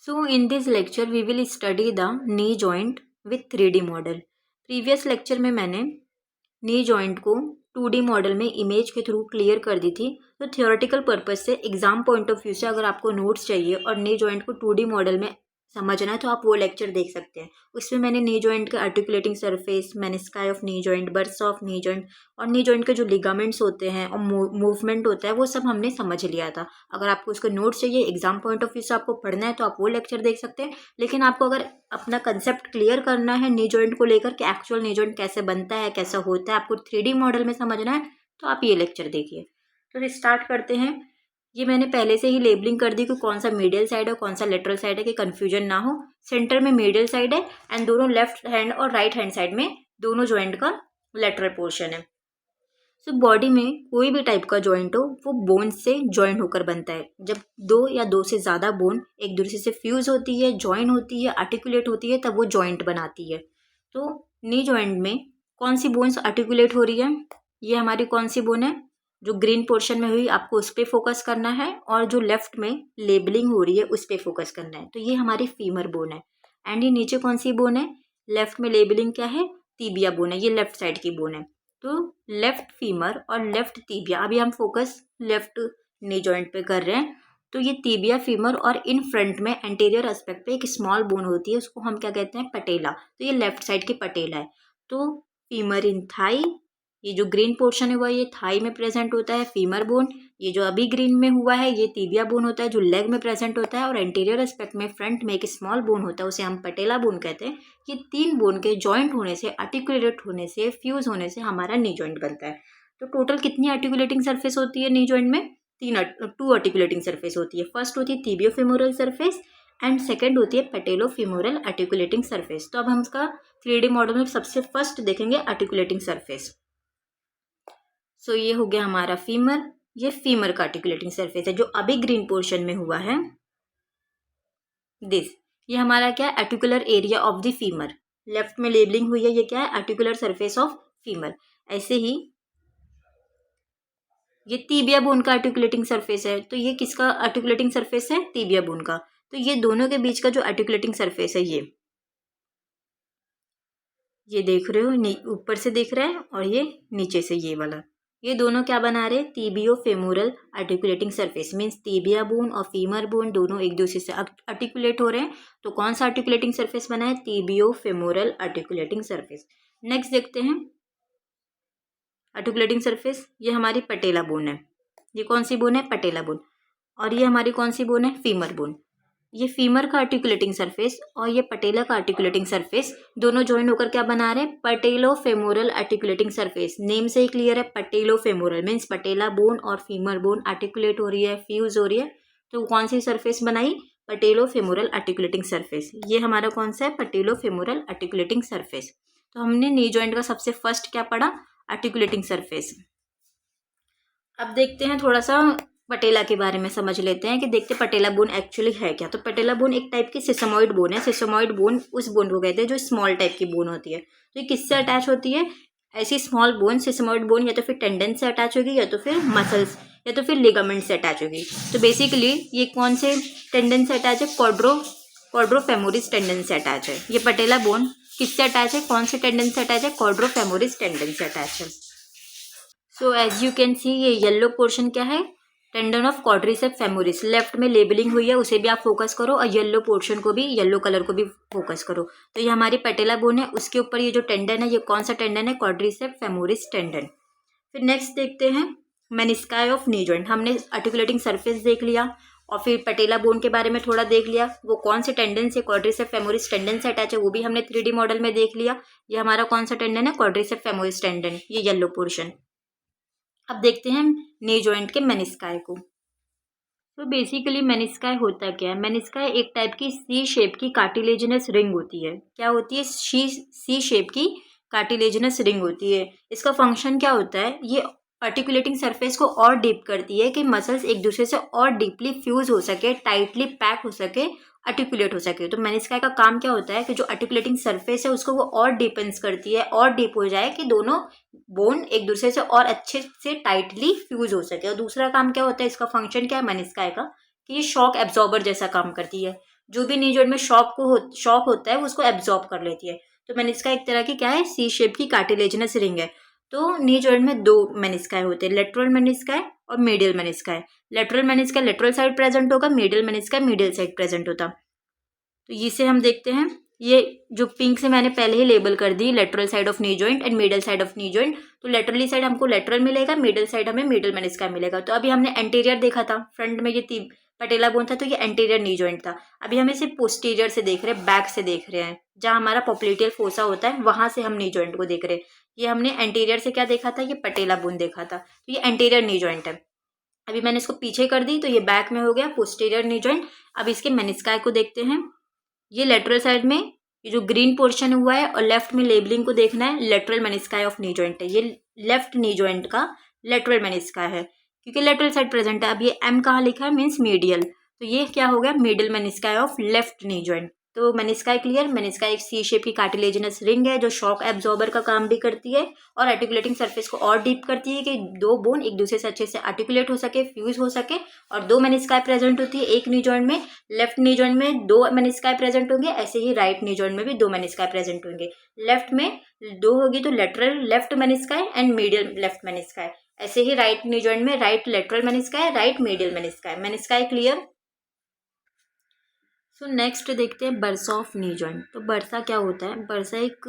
So in this lecture we will study the knee joint with 3D model. Previous lecture में मैंने knee joint को 2D model में image के through clear कर दी थी। तो थियोरेटिकल पर्पज से एग्जाम पॉइंट ऑफ व्यू से अगर आपको नोट्स चाहिए और नी जॉइंट को 2D मॉडल में समझना है तो आप वो लेक्चर देख सकते हैं। उसमें मैंने नी जॉइंट के articulating surface, menisci of knee joint, bursa of knee joint और नी जॉइंट के जो लिगामेंट्स होते हैं और मूवमेंट होता है वो सब हमने समझ लिया था। अगर आपको उसका नोट्स चाहिए एग्जाम पॉइंट ऑफ व्यू से आपको पढ़ना है तो आप वो लेक्चर देख सकते हैं। लेकिन आपको अगर अपना कंसेप्ट क्लियर करना है नी जॉइंट को लेकर कि एक्चुअल नी जॉइंट कैसे बनता है, कैसा होता है, आपको 3D मॉडल में समझना है तो आप ये लेक्चर देखिए। तो स्टार्ट करते हैं। ये मैंने पहले से ही लेबलिंग कर दी कि कौन सा मीडियल साइड है कौन सा लेटरल साइड है कि कन्फ्यूजन ना हो। सेंटर में मीडियल साइड है एंड दोनों लेफ्ट हैंड और राइट हैंड साइड में दोनों जॉइंट का लेटरल पोर्शन है। सो बॉडी में कोई भी टाइप का जॉइंट हो वो बोन से जॉइन होकर बनता है। जब दो या दो से ज़्यादा बोन एक दूसरे से फ्यूज होती है, जॉइन होती है, आर्टिकुलेट होती है, तब वो जॉइंट बनाती है। तो नी जॉइंट में कौन सी बोन्स आर्टिकुलेट हो रही है? ये हमारी कौन सी बोन है? जो ग्रीन पोर्शन में हुई आपको उस पर फोकस करना है और जो लेफ्ट में लेबलिंग हो रही है उस पर फोकस करना है। तो ये हमारी फीमर बोन है। एंड ये नीचे कौन सी बोन है? लेफ्ट में लेबलिंग क्या है? तीबिया बोन है। ये लेफ्ट साइड की बोन है। तो लेफ्ट फीमर और लेफ्ट तीबिया, अभी हम फोकस लेफ्ट नी जॉइंट पे कर रहे हैं। तो ये तीबिया फीमर और इन फ्रंट में एंटीरियर एस्पेक्ट पे एक स्मॉल बोन होती है, उसको हम क्या कहते हैं? पटेला। तो ये लेफ्ट साइड की पटेला है। तो फीमर इन थाई, ये जो ग्रीन पोर्शन हुआ ये थाई में प्रेजेंट होता है फीमर बोन। ये जो अभी ग्रीन में हुआ है ये तीबिया बोन होता है जो लेग में प्रेजेंट होता है। और एंटीरियर एस्पेक्ट में फ्रंट में एक स्मॉल बोन होता है उसे हम पटेला बोन कहते हैं। ये तीन बोन के जॉइंट होने से, आर्टिकुलेट होने से, फ्यूज होने से हमारा नी जॉइंट बनता है। तो टोटल कितनी आर्टिकुलेटिंग सरफेस होती है नी जॉइंट में? टू आर्टिकुलेटिंग सरफेस होती है। फर्स्ट होती है तिबियोफेमोरल सरफेस एंड सेकेंड होती है पेटेलोफेमोरल आर्टिकुलेटिंग सरफेस। तो अब हम इसका 3D मॉडल में सबसे फर्स्ट देखेंगे आर्टिकुलेटिंग सरफेस। सो ये हो गया हमारा फीमर। ये फीमर का आर्टिकुलेटिंग सरफेस है जो अभी ग्रीन पोर्शन में हुआ है। दिस, ये हमारा क्या है? Articular area of the femur. Left में लेबलिंग हुई है, ये क्या है? Articular surface of femur. ऐसे ही ये तीबिया बोन का आर्टिकुलेटिंग सरफेस है। तो ये किसका आर्टिकुलेटिंग सरफेस है? तीबिया बोन का। तो ये दोनों के बीच का जो आर्टिकुलेटिंग सरफेस है ये देख रहे हो, ऊपर से दिख रहा है और ये नीचे से ये वाला, ये दोनों क्या बना रहे? Tibiofemoral articulating surface. Means tibia bone और फीमर बोन दोनों एक दूसरे से आर्टिकुलेट हो रहे हैं। तो कौन सा आर्टिकुलेटिंग सरफेस बना है? तीबियो फेमोरल आर्टिकुलेटिंग सरफेस। नेक्स्ट देखते हैं आर्टिकुलेटिंग सरफेस। ये हमारी पटेला बोन है। ये कौन सी बोन है? पटेला बोन। और ये हमारी कौन सी बोन है? Femur bone. ये फीमर का आर्टिकुलेटिंग सरफेस और ये पटेला का आर्टिकुलेटिंग सरफेस दोनों ज्वाइन होकर क्या बना रहे हैं? पटेलो फेमोरल आर्टिकुलेटिंग सरफेस। नेम से ही क्लियर है, पटेलो फेमोरल मीन्स पटेला बोन और फीमर बोन आर्टिकुलेट हो रही है, फ्यूज हो रही है। तो कौन सी सरफेस बनाई? पटेलो फेमोरल आर्टिकुलेटिंग सरफेस। ये हमारा कौन सा है? पटेलो फेमोरल आर्टिकुलेटिंग सरफेस। तो हमने नी जॉइंट का सबसे फर्स्ट क्या पढ़ा? Articulating surface. अब देखते हैं थोड़ा सा पटेला के बारे में समझ लेते हैं कि देखते पटेला बोन एक्चुअली है क्या। तो पटेला बोन एक टाइप की सिसमॉइड बोन है। सिसमॉइड बोन उस बोन को कहते हैं जो स्मॉल टाइप की बोन होती है। तो ये किससे अटैच होती है? ऐसी स्मॉल बोन सिसमॉइड बोन या तो फिर टेंडन से अटैच होगी या तो फिर मसल्स या तो फिर लिगामेंट से अटैच होगी। तो बेसिकली ये कौन से टेंडन से अटैच है? क्वाड्रोफेमोरिस टेंडन से अटैच है। ये पटेला बोन किससे अटैच है? कौन से टेंडन से अटैच है? क्वाड्रोफेमोरिस टेंडन से अटैच है। So as you can see ये येलो पोर्शन क्या है? Tendon of quadriceps femoris. Left में लेबलिंग हुई है उसे भी आप फोकस करो और येलो पोर्शन को भी, येलो कलर को भी फोकस करो। तो ये हमारी पेटेला बोन है, उसके ऊपर ये जो टेंडन है ये कौन सा टेंडन है? Quadriceps femoris tendon. फिर नेक्स्ट देखते हैं मेनिस्काई ऑफ नी जॉइंट। हमने आर्टिकुलेटिंग सरफेस देख लिया और फिर पटेला बोन के बारे में थोड़ा देख लिया। वो कौन से टेंडन से? क्वाड्रिसेप्स फेमोरिस टेंडन से अटैच है, वो भी हमने 3D मॉडल में देख लिया। ये हमारा कौन सा टेंडन है? क्वाड्रिसेप्स फेमोरिस टेंडन, ये येलो पोर्शन। अब देखते हैं नी जॉइंट के मेनिस्काई को। तो बेसिकली मेनिस्काई होता क्या है? मेनिस्काई एक टाइप की सी शेप की कार्टिलेजिनस रिंग होती है। क्या होती है? सी शेप की कार्टिलेजिनस रिंग होती है। इसका फंक्शन क्या होता है? ये आर्टिकुलेटिंग सरफेस को और डीप करती है कि मसल्स एक दूसरे से और डीपली फ्यूज हो सके, टाइटली पैक हो सके, आर्टिकुलेट हो सके। तो मेनिस्काई का काम क्या होता है कि जो आर्टिकुलेटिंग सरफेस है उसको वो और डीपेंस करती है, और डीप हो जाए कि दोनों बोन एक दूसरे से और अच्छे से टाइटली फ्यूज हो सके। और दूसरा काम क्या होता है? इसका फंक्शन क्या है मेनिस्काई का? कि ये शॉक एब्जॉर्बर जैसा काम करती है। जो भी नी जॉइंट में शॉक होता है वो उसको एब्जॉर्ब कर लेती है। तो मेनिस्का एक तरह की क्या है, सी शेप की कार्टिलेजिनस रिंग है। तो नी जॉइंट में दो मेनिस्काई होते हैं, लेटरल मेनिस्काई और medial menisci. Lateral menisci lateral side present होगा, medial menisci medial side present होता। तो इसे हम देखते हैं, ये जो पिंक से मैंने पहले ही लेबल कर दी, lateral side of knee joint and middle side of knee joint. तो लेटरली साइड हमको लेटरल मिलेगा, मिडल साइड हमें मिडल मेनिस्काई मिलेगा। तो अभी हमने एंटीरियर देखा था, फ्रंट में ये पटेला बोन था, तो ये एंटीरियर नी जॉइंट था। अभी हम इसे पोस्टीरियर से देख रहे हैं, बैक से देख रहे हैं, जहाँ हमारा पॉप्लिटियल फोसा होता है वहां से हम नी जॉइंट को देख रहे हैं। ये हमने एंटीरियर से क्या देखा था, ये पटेला बोन देखा था, तो ये एंटीरियर नी जॉइंट है। अभी मैंने इसको पीछे कर दी तो ये बैक में हो गया पोस्टीरियर नी जॉइंट। अब इसके मेनिस्काई को देखते हैं। ये लेटरल साइड में ये जो ग्रीन पोर्शन हुआ है और लेफ्ट में लेबलिंग को देखना है, लेटरल मेनिस्काई ऑफ नी जॉइंट है। ये लेफ्ट नी जॉइंट का लेटरल मेनिस्काई है क्योंकि लेटरल साइड प्रेजेंट है। अब ये एम कहाँ लिखा है, मीन्स मीडियल, तो ये क्या हो गया, middle menisci of left knee joint. तो मेनिस्काई क्लियर। मेनिस्काई एक सी शेप की कार्टिलेजिनस रिंग है जो शॉक एब्जॉर्बर का काम भी करती है और आर्टिकुलेटिंग सरफेस को और डीप करती है कि दो बोन एक दूसरे से अच्छे से आर्टिकुलेट हो सके, फ्यूज हो सके। और दो मेनिस्काई प्रेजेंट होती है एक नी जॉइंट में, लेफ्ट नी जॉइंट में दो मेनिस्काई प्रेजेंट होंगे, ऐसे ही राइट नी जॉइंट में भी दो मेनिस्काई प्रेजेंट होंगे। लेफ्ट में दो होगी तो lateral left menisci and medial left menisci, ऐसे ही राइट नी जॉइंट में right lateral menisci, right medial menisci. Menisci clear. So next देखते हैं बर्सा ऑफ नी जॉइंट। तो बर्सा क्या होता है, बर्सा एक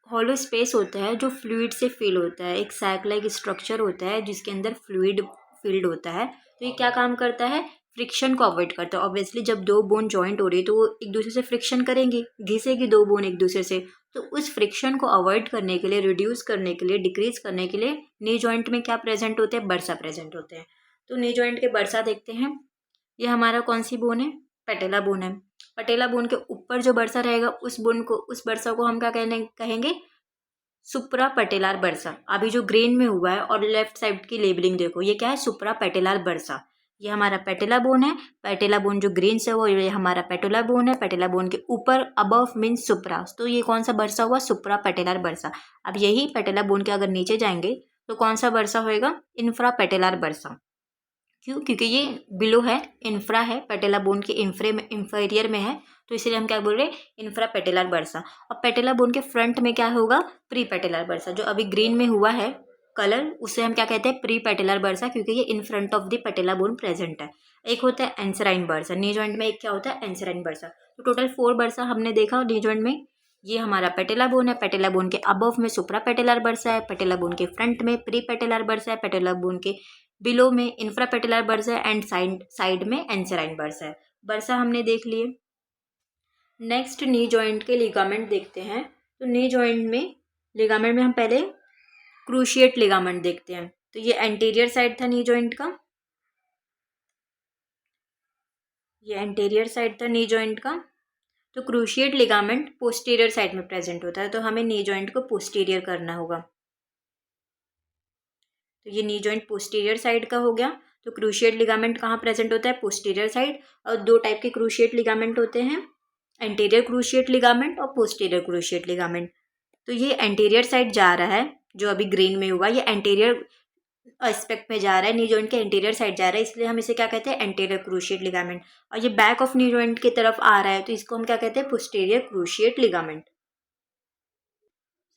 हॉलो स्पेस होता है जो फ्लूइड से फिल होता है, एक सैक लाइक स्ट्रक्चर होता है जिसके अंदर फ्लूइड फिल्ड होता है। तो ये क्या काम करता है, फ्रिक्शन को अवॉइड करता है। ऑब्वियसली जब दो बोन जॉइंट हो रही है तो वो एक दूसरे से फ्रिक्शन करेंगी, घिसेगी दो बोन एक दूसरे से। तो उस फ्रिक्शन को अवॉइड करने के लिए, रिड्यूस करने के लिए, डिक्रीज करने के लिए नी जॉइंट में क्या प्रेजेंट होते हैं, बर्सा प्रेजेंट होते हैं। तो नी जॉइंट के बर्सा देखते हैं। ये हमारा कौन सी बोन है, पटेला बोन है। पटेला बोन के ऊपर जो बर्सा रहेगा उस बर्सा को हम क्या कहेंगे, सुप्रा पटेलार बर्सा। अभी जो ग्रीन में हुआ है और लेफ्ट साइड की लेबलिंग देखो, ये क्या है, सुप्रा पटेलार बर्सा। ये हमारा पेटेला बोन है। पेटेला बोन जो ग्रीन से हुआ ये हमारा पेटेला बोन है। पेटेला बोन के ऊपर अबव मीन्स सुप्रा, तो ये कौन सा बर्सा हुआ, सुप्रा पटेलार बर्सा। अब यही पेटेला बोन के अगर नीचे जाएंगे तो कौन सा बर्सा होएगा, इन्फ्रा पेटेलार बर्सा। क्यों, क्योंकि ये बिलो है, इन्फ्रा है, पेटेला बोन के इंफीरियर में है, तो इसलिए हम क्या बोल रहे हैं, इन्फ्रा पेटेलर बर्सा। और पेटेला बोन के फ्रंट में क्या होगा, प्री पेटेलर बर्सा। जो अभी ग्रीन में हुआ है कलर, उसे हम क्या कहते हैं, प्री पेटेलर बर्सा, क्योंकि ये in front of the patella bone present है। एक होता है एंसराइन बर्सा, नी जॉइंट में एक क्या होता है, एंसराइन बर्सा। तो टोटल 4 बर्सा हमने देखा नी जॉइंट में। ये हमारा पेटेला बोन है, पेटेला बोन के अबव में सुप्रा पेटेलर बर्सा है, पेटेला बोन के फ्रंट में प्री पेटेलर बर्सा है, पेटेला बोन के बिलो में इंफ्रा पेटेलर बर्सा है एंड साइड में एंसराइन बर्सा है। बर्सा हमने देख लिए। नेक्स्ट नी जॉइंट के लिगामेंट देखते हैं। तो नी जॉइंट में लिगामेंट में हम पहले क्रूशिएट लिगामेंट देखते हैं। तो ये एंटीरियर साइड था नी जॉइंट का, ये एंटीरियर साइड था नी जॉइंट का। तो क्रूशिएट लिगामेंट पोस्टीरियर साइड में प्रेजेंट होता है, तो हमें नी जॉइंट को पोस्टीरियर करना होगा। तो ये नी जॉइंट पोस्टीरियर साइड का हो गया। तो क्रूशिएट लिगामेंट कहाँ प्रेजेंट होता है, पोस्टीरियर साइड। और दो टाइप के क्रूशिएट लिगामेंट होते हैं, एंटीरियर क्रूशिएट लिगामेंट और पोस्टीरियर क्रूशिएट लिगामेंट। तो ये एंटीरियर साइड जा रहा है, जो अभी ग्रीन में हुआ, ये एंटीरियर एस्पेक्ट में जा रहा है, नी जॉइंट के एंटीरियर साइड जा रहा है, इसलिए हम इसे क्या कहते हैं, एंटीरियर क्रूशिएट लिगामेंट। और ये बैक ऑफ नी जॉइंट की तरफ आ रहा है, तो इसको हम क्या कहते हैं, पोस्टीरियर क्रूशिएट लिगामेंट।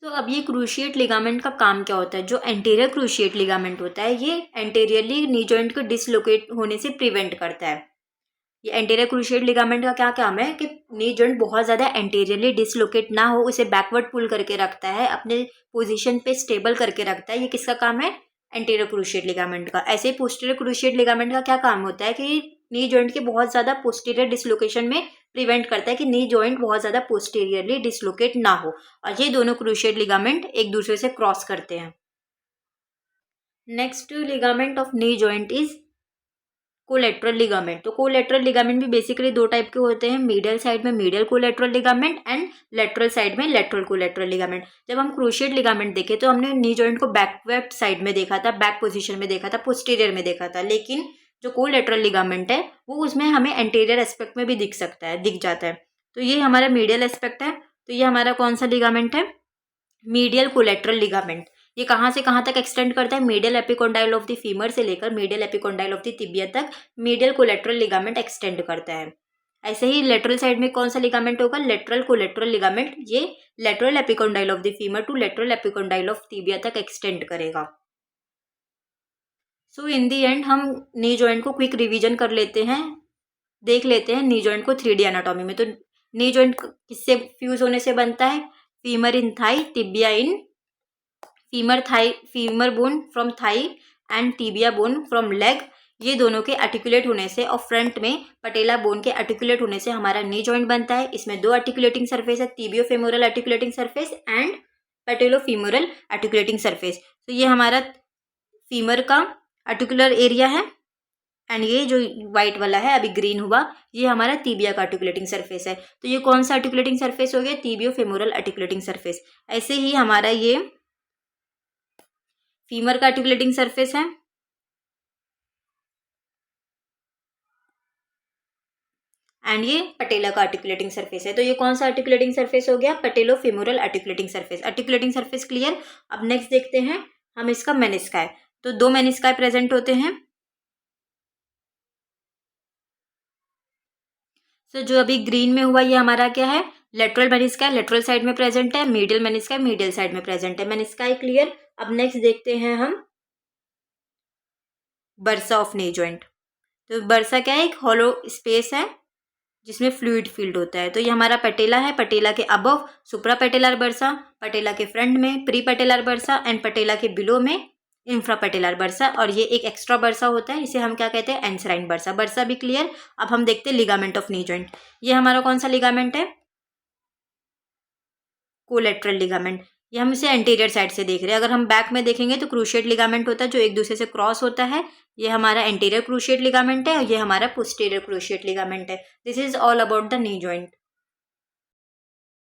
तो अब ये क्रूशिएट लिगामेंट का काम क्या होता है, जो एंटीरियर क्रूशिएट लिगामेंट होता है ये एंटीरियरली नी जॉइंट को डिसलोकेट होने से प्रिवेंट करता है। ये एंटीरियर क्रूशिएट लिगामेंट का क्या काम है कि नी जॉइंट बहुत ज़्यादा एंटीरियरली डिसलोकेट ना हो, उसे बैकवर्ड पुल करके रखता है, अपने पोजीशन पे स्टेबल करके रखता है। ये किसका काम है, एंटीरियर क्रूशिएट लिगामेंट का। ऐसे ही पोस्टीरियर क्रूशिएट लिगामेंट का क्या काम होता है कि नी जॉइंट के बहुत ज़्यादा पोस्टीरियर डिसलोकेशन में प्रिवेंट करता है, कि नी जॉइंट बहुत ज़्यादा पोस्टीरियरली डिसलोकेट ना हो। और ये दोनों क्रूशिएट लिगामेंट एक दूसरे से क्रॉस करते हैं। Next ligament of knee joint is collateral ligament. तो कोलेट्रल लिगामेंट भी बेसिकली दो टाइप के होते हैं, मीडियल साइड में medial collateral ligament and lateral side में लेटरल कोलेट्रल लिगामेंट। जब हम क्रूशिएट लिगामेंट देखे तो हमने नी जॉइंट को बैकवर्ड साइड में देखा था, बैक पोजीशन में देखा था, पोस्टीरियर में देखा था। लेकिन जो कोलेट्रल लिगामेंट है वो उसमें हमें एंटीरियर एस्पेक्ट में भी दिख सकता है, दिख जाता है। तो ये हमारा मीडियल एस्पेक्ट है। तो ये हमारा कौन सा लिगामेंट है, मीडियल कोलेट्रल लिगामेंट। ये कहाँ से कहाँ तक एक्सटेंड करता है, medial epicondyle of the femur से लेकर medial epicondyle of the tibia तक मीडियल कोलेट्रल लिगामेंट एक्सटेंड करता है। ऐसे ही लेटरल साइड में कौन सा लिगामेंट होगा, लेटरल कोलेटरल लिगामेंट, ये lateral epicondyle of the femur to lateral epicondyle of tibia तक एक्सटेंड करेगा। सो इन दी एंड हम नी जॉइंट को क्विक रिवीजन कर लेते हैं, देख लेते हैं नी जॉइंट को 3D एनाटॉमी में। तो नी जॉइंट किससे फ्यूज होने से बनता है, femur in thigh, tibia in femur bone from thigh and tibia bone from leg, ये दोनों के आर्टिकुलेट होने से और फ्रंट में पटेला बोन के आर्टिकुलेट होने से हमारा नी जॉइंट बनता है। इसमें 2 आर्टिकुलेटिंग सरफेस है, tibiofemoral articulating surface and patellofemoral articulating surface. तो ये हमारा फीमर का आर्टिकुलर एरिया है एंड ये जो वाइट वाला है अभी ग्रीन हुआ, ये हमारा टिबिया का आर्टिकुलेटिंग सरफेस है। तो ये कौन सा आर्टिकुलेटिंग सरफेस हो गया, टिबियो फेमोरल आर्टिकुलेटिंग सरफेस। ऐसे ही हमारा ये फीमर का आर्टिकुलेटिंग सरफेस है एंड ये पटेला का आर्टिकुलेटिंग सरफेस है। तो ये कौन सा आर्टिकुलेटिंग सरफेस हो गया, patellofemoral articulating surface. Articulating surface clear. अब नेक्स्ट देखते हैं हम इसका मेनिस्काई। तो 2 मेनिस्काई प्रेजेंट होते हैं। तो जो अभी ग्रीन में हुआ ये हमारा क्या है, लेटरल मेनिस्काई लेटरल साइड में प्रेजेंट है, मीडियल मेनिस्काई मीडियल साइड में प्रेजेंट है। मेनिस्काई क्लियर। अब नेक्स्ट देखते हैं हम बर्सा ऑफ नी जॉइंट। तो बर्सा क्या है, एक हॉलो स्पेस है जिसमें फ्लूइड फील्ड होता है। तो ये हमारा पटेला है, पटेला के अबव सुप्रा पेटेलर बर्सा, पटेला के फ्रंट में प्री पेटेलर बर्सा एंड पटेला के बिलो में इंफ्रा पेटेलर बर्सा, और ये एक एक्स्ट्रा बर्सा होता है, इसे हम क्या कहते हैं, एंसराइन बर्सा। बर्सा भी क्लियर। अब हम देखते हैं लिगामेंट ऑफ नी जॉइंट। ये हमारा कौन सा लिगामेंट है, कोलेट्रल लिगामेंट। ये हम इसे एंटीरियर साइड से देख रहे हैं। अगर हम बैक में देखेंगे तो क्रूशिएट लिगामेंट होता है जो एक दूसरे से क्रॉस होता है, ये हमारा एंटीरियर क्रूशिएट लिगामेंट है और ये हमारा पोस्टीरियर क्रूशिएट लिगामेंट है। This is all about the knee joint.